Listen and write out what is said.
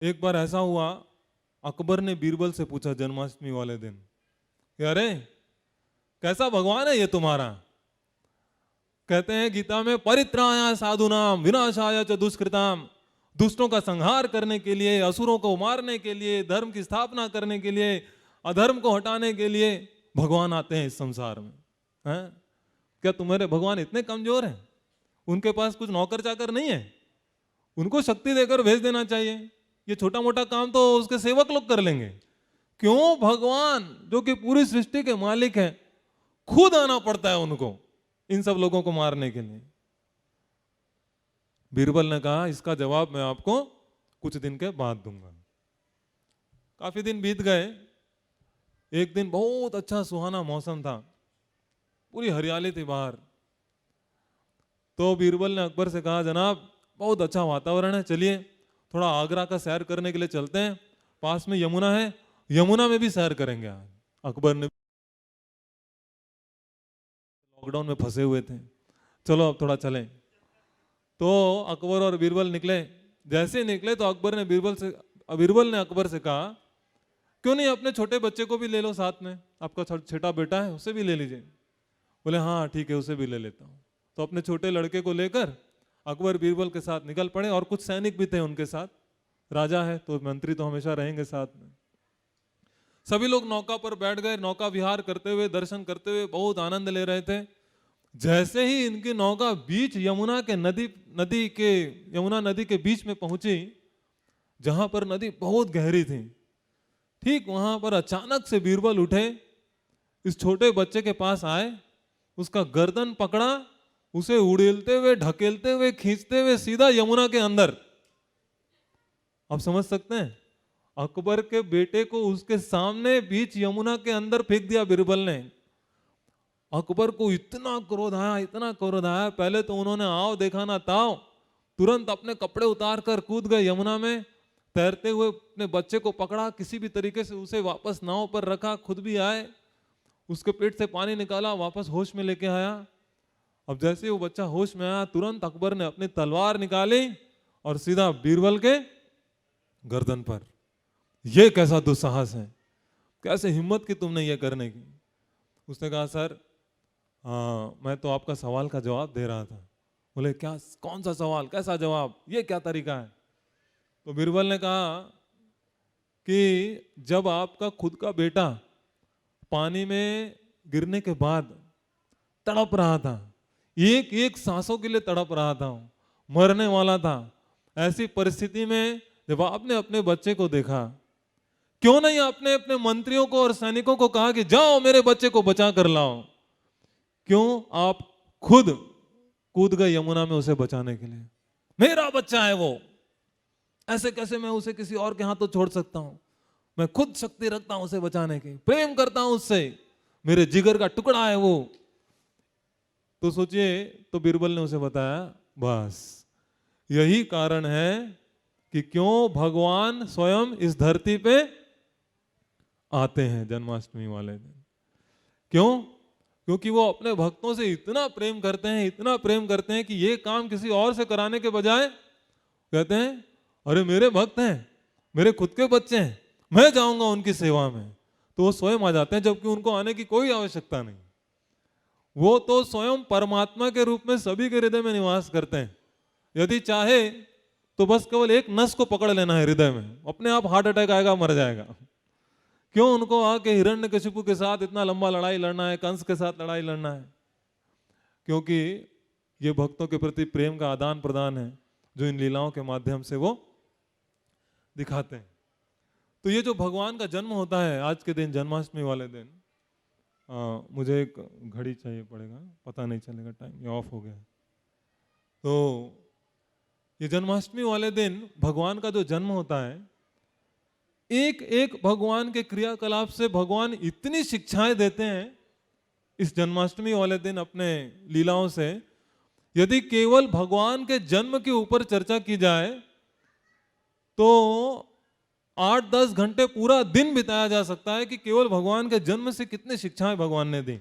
एक बार ऐसा हुआ, अकबर ने बीरबल से पूछा जन्माष्टमी वाले दिन कि अरे कैसा भगवान है ये तुम्हारा। कहते हैं गीता में परित्राणाय साधुनाम विनाशाय च दुष्कृताम, दुष्टों का संहार करने के लिए, असुरों को मारने के लिए, धर्म की स्थापना करने के लिए, अधर्म को हटाने के लिए भगवान आते हैं इस संसार में। हैं? क्या तुम्हारे भगवान इतने कमजोर हैं? उनके पास कुछ नौकर चाकर नहीं है? उनको शक्ति देकर भेज देना चाहिए, ये छोटा मोटा काम तो उसके सेवक लोग कर लेंगे। क्यों भगवान जो कि पूरी सृष्टि के मालिक हैं खुद आना पड़ता है उनको इन सब लोगों को मारने के लिए? बीरबल ने कहा इसका जवाब मैं आपको कुछ दिन के बाद दूंगा। काफी दिन बीत गए। एक दिन बहुत अच्छा सुहाना मौसम था, पूरी हरियाली थी बाहर। तो बीरबल ने अकबर से कहा जनाब बहुत अच्छा वातावरण है, चलिए थोड़ा आगरा का सैर करने के लिए चलते हैं, पास में यमुना है, यमुना में भी सैर करेंगे आज। अकबर ने लॉकडाउन में फंसे हुए थे, चलो अब थोड़ा चलें। तो अकबर और बीरबल निकले। जैसे निकले तो बीरबल ने अकबर से कहा क्यों नहीं अपने छोटे बच्चे को भी ले लो साथ में, आपका छोटा बेटा है उसे भी ले लीजिए। बोले हाँ ठीक है उसे भी ले लेता हूँ। तो अपने छोटे लड़के को लेकर अकबर बीरबल के साथ निकल पड़े और कुछ सैनिक भी थे उनके साथ। राजा है तो मंत्री तो हमेशा रहेंगे साथ में। सभी लोग नौका पर बैठ गए, नौका विहार करते हुए, दर्शन करते हुए बहुत आनंद ले रहे थे। जैसे ही इनकी नौका बीच यमुना नदी के बीच में पहुंची, जहां पर नदी बहुत गहरी थी, ठीक वहां पर अचानक से बीरबल उठे, इस छोटे बच्चे के पास आए, उसका गर्दन पकड़ा, उसे उड़ेलते हुए, ढकेलते हुए, खींचते हुए सीधा यमुना के अंदर। आप समझ सकते हैं, अकबर के बेटे को उसके सामने बीच यमुना के अंदर फेंक दिया बीरबल ने। अकबर को इतना क्रोध आया, इतना क्रोध आया, पहले तो उन्होंने आओ देखा ना ताओ, तुरंत अपने कपड़े उतार कर कूद गए यमुना में। तैरते हुए अपने बच्चे को पकड़ा, किसी भी तरीके से उसे वापस नाव पर रखा, खुद भी आए, उसके पेट से पानी निकाला, वापस होश में लेके आया। अब जैसे ही वो बच्चा होश में आया, तुरंत अकबर ने अपनी तलवार निकाली और सीधा बीरबल के गर्दन पर। यह कैसा दुस्साहस है, कैसे हिम्मत की तुमने ये करने की? उसने कहा सर मैं तो आपका सवाल का जवाब दे रहा था। बोले क्या, कौन सा सवाल, कैसा जवाब, ये क्या तरीका है? तो बीरबल ने कहा कि जब आपका खुद का बेटा पानी में गिरने के बाद तड़प रहा था, एक एक सांसों के लिए तड़प रहा था, मरने वाला था, ऐसी परिस्थिति में जब आपने अपने बच्चे को देखा, क्यों नहीं आपने अपने मंत्रियों को और सैनिकों को कहा कि जाओ मेरे बच्चे को बचा कर लाओ? क्यों आप खुद कूद गए यमुना में उसे बचाने के लिए? मेरा बच्चा है वो, ऐसे कैसे मैं उसे किसी और के हाथों छोड़ सकता हूं? मैं खुद शक्ति रखता हूं उसे बचाने की, प्रेम करता हूं उससे, मेरे जिगर का टुकड़ा है वो। तो सोचिए, तो बीरबल ने उसे बताया बस यही कारण है कि क्यों भगवान स्वयं इस धरती पे आते हैं जन्माष्टमी वाले दिन। क्यों? क्योंकि वो अपने भक्तों से इतना प्रेम करते हैं, इतना प्रेम करते हैं कि ये काम किसी और से कराने के बजाय कहते हैं अरे मेरे भक्त हैं, मेरे खुद के बच्चे हैं, मैं जाऊंगा उनकी सेवा में। तो वो स्वयं आ जाते हैं, जबकि उनको आने की कोई आवश्यकता नहीं। वो तो स्वयं परमात्मा के रूप में सभी के हृदय में निवास करते हैं। यदि चाहे तो बस केवल एक नस को पकड़ लेना है हृदय में, अपने आप हार्ट अटैक आएगा, मर जाएगा। क्यों उनको आके हिरण्यकशिपु के साथ इतना लंबा लड़ाई लड़ना है, कंस के साथ लड़ाई लड़ना है? क्योंकि ये भक्तों के प्रति प्रेम का आदान प्रदान है जो इन लीलाओं के माध्यम से वो दिखाते हैं। तो ये जो भगवान का जन्म होता है आज के दिन, जन्माष्टमी वाले दिन, मुझे एक घड़ी चाहिए पड़ेगा, पता नहीं चलेगा टाइम, ये ऑफ हो गया है। तो ये जन्माष्टमी वाले दिन भगवान का जो जन्म होता है, एक एक भगवान के क्रियाकलाप से भगवान इतनी शिक्षाएं देते हैं इस जन्माष्टमी वाले दिन अपने लीलाओं से। यदि केवल भगवान के जन्म के ऊपर चर्चा की जाए तो 8-10 घंटे पूरा दिन बिताया जा सकता है कि केवल भगवान के जन्म से कितनी शिक्षाएं भगवान ने दी।